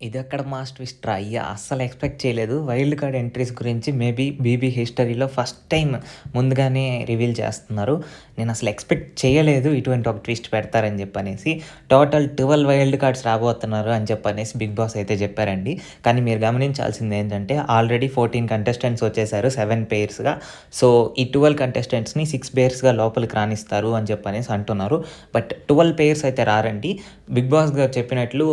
ఇదెక్కడ మాస్ ట్విస్ట్‌రా! అస్సలు ఎక్స్‌పెక్ట్ చేయలేదు. వైల్డ్ కార్డ్ ఎంట్రీస్ గురించి మేబీ బీబీ హిస్టరీలో ఫస్ట్ టైమ్ ముందుగానే రివీల్ చేస్తున్నారు. నేనసలు ఎక్స్‌పెక్ట్ చేయలేదు ఇటువంటి ఒక ట్విస్ట్ పెడతారని చెప్పనేసి. టోటల్ 12 వైల్డ్ కార్డ్స్ రాబోతున్నారు అని చెప్పనేసి బిగ్ బాస్ అయితే చెప్పారండి. కానీ మీరు గమనించాల్సిందేంటంటే ఆల్రెడీ 14 కంటెస్టెంట్స్ వచ్చేసారు 7 పెయిర్స్‌గా. సో, ఈ 12 కంటెస్టెంట్స్‌ని 6 పెయిర్స్‌గా లోపలికి రానిస్తారు అని చెప్పనేసి అంటున్నారు. బట్ 12 పెయిర్స్ అయితే రారండి. బిగ్ బాస్ గారు చెప్పినట్లు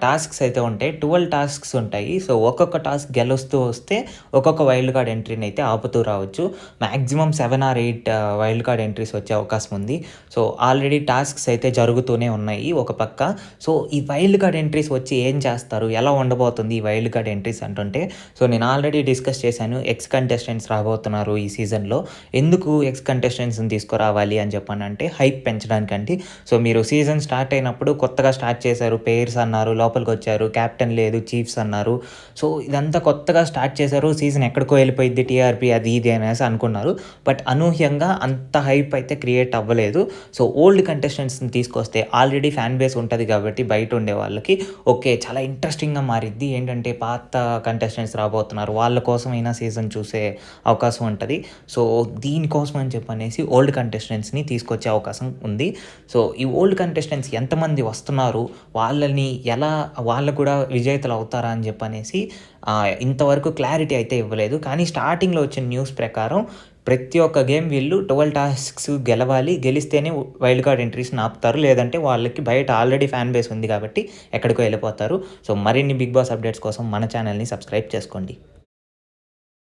టాస్క్స్ అయితే ఉంటాయి. 12 టాస్క్స్ ఉంటాయి. సో, ఒక్కొక్క టాస్క్ గెలుస్తూ వస్తే ఒక్కొక్క వైల్డ్ కార్డ్ ఎంట్రీని అయితే ఆపుతూ రావచ్చు. Maximum 7 or 8 wild card entries వచ్చే అవకాశం ఉంది. సో, ఆల్రెడీ టాస్క్స్ అయితే జరుగుతూనే ఉన్నాయి ఒక పక్క. సో, ఈ వైల్డ్ కార్డ్ ఎంట్రీస్ వచ్చి ఏం చేస్తారు? ఎలా ఉండబోతుంది ఈ వైల్డ్ కార్డ్ ఎంట్రీస్ అంటుంటే, సో, నేను ఆల్రెడీ డిస్కస్ చేశాను. ఎక్స్ కంటెస్టెంట్స్ రాబోతున్నారు ఈ సీజన్‌లో. ఎందుకు ఎక్స్ కంటెస్టెంట్స్‌ని తీసుకురావాలి అని చెప్పనంటే హైప్ పెంచడానికండి. సో, మీరు సీజన్ స్టార్ట్ అయినప్పుడు కొత్తగా స్టార్ట్ చేశారు. పెయిర్స్ అన్నారు. లోపలికొచ్చారు. కెప్టెన్ లేదు. చీఫ్స్ అన్నారు. సో, ఇదంతా కొత్తగా స్టార్ట్ చేశారు. సీజన్ ఎక్కడికో వెళ్ళిపోయిద్ది టీఆర్‌పీ అది ఇది అనేసి అనుకున్నారు. బట్ అనూహ్యంగా అంత హైప్ అయితే క్రియేట్ అవ్వలేదు. సో, ఓల్డ్ కంటెస్టెంట్స్‌ని తీసుకొస్తే ఆల్రెడీ ఫ్యాన్ బేస్ ఉంటది కాబట్టి బయట ఉండే వాళ్ళకి ఓకే. చాలా ఇంట్రెస్టింగ్‌గా మారిద్ది. ఏంటంటే పాత కంటెస్టెంట్స్ రాబోతున్నారు. వాళ్ళ కోసమైనా సీజన్ చూసే అవకాశం ఉంటది. సో, దీనికోసం అని చెప్పనేసి ఓల్డ్ కంటెస్టెంట్స్‌ని తీసుకొచ్చే అవకాశం ఉంది. సో, ఈ ఓల్డ్ కంటెస్టెంట్స్ ఎంతమంది వస్తున్నారు? వాళ్ళని వాళ్ళు కూడా విజేతలు అవుతారా అని చెప్పనేసి ఇంతవరకు క్లారిటీ అయితే ఇవ్వలేదు. కానీ స్టార్టింగ్‌లో వచ్చిన న్యూస్ ప్రకారం ప్రతి ఒక్క గేమ్ వీళ్ళు 12 టాస్క్స్ గెలవాలి. గెలిస్తేనే వైల్డ్ కార్డ్ ఎంట్రీస్‌ని ఆపుతారు. లేదంటే వాళ్ళకి బయట ఆల్రెడీ ఫ్యాన్ బేస్ ఉంది కాబట్టి ఎక్కడికో వెళ్ళిపోతారు. సో, మరిన్ని బిగ్ బాస్ అప్డేట్స్ కోసం మన ఛానల్‌ని సబ్స్క్రైబ్ చేసుకోండి.